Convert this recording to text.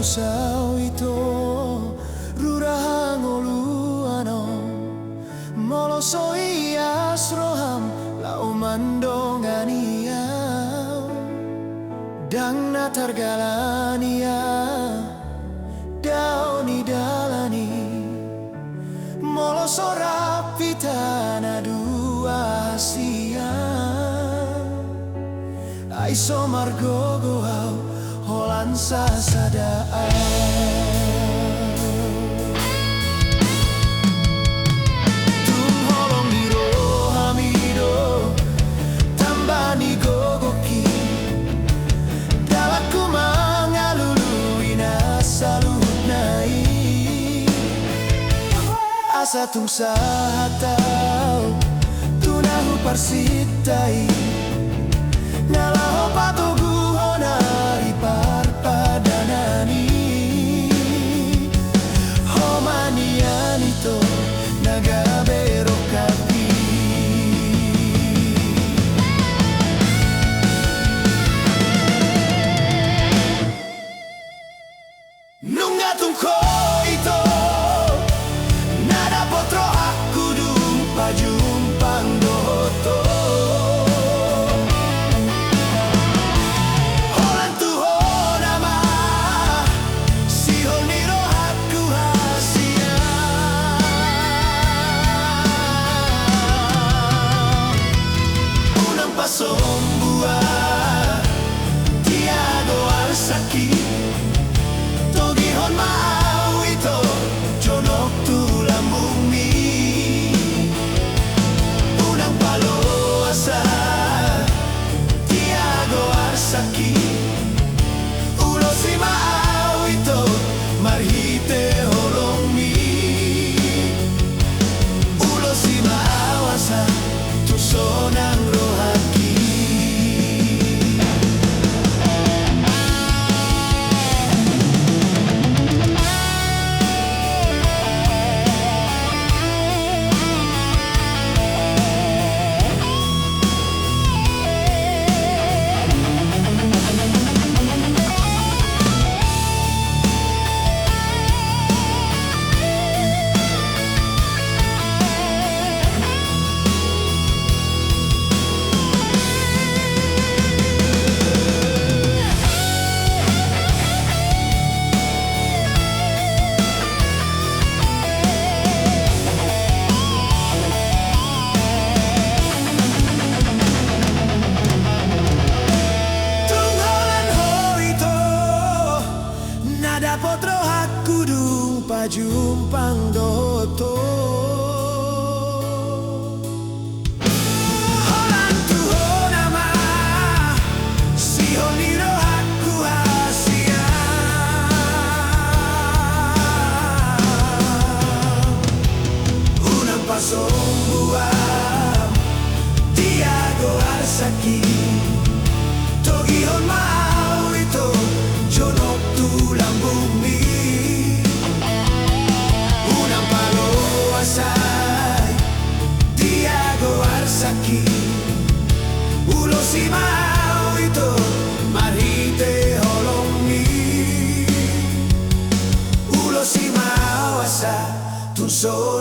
musau ito rurahang uluano molosoi asroham lau mandongania dang natargalania dauni dalani molosora pitana dua siang aiso margogo au holan sasadaan tung holong hiro hamido tambani gogoki dalaku mangalului nasalut nai asa tung sahatau tunahu parsitai nalaho patugu honari parpadanani homanianito nagaberokati nungatung ko ito nada potro aku dumpa jumpang doto sombua tiago arsaki togihon mau ito jonok tulang bumi unang paloasa tiago arsaki ulo si mau ito marhite holomi ulo si maawasa tusonang rohaki potro aku dumpa jumpang doto holan tuho nama si honiro aku hasia unang pasong buam tiago arsaki togihon mau ito jonok tulang bumi unang paloasay tiago arsaki ulo si mau ito marhite holomi ulo si maawasa tunso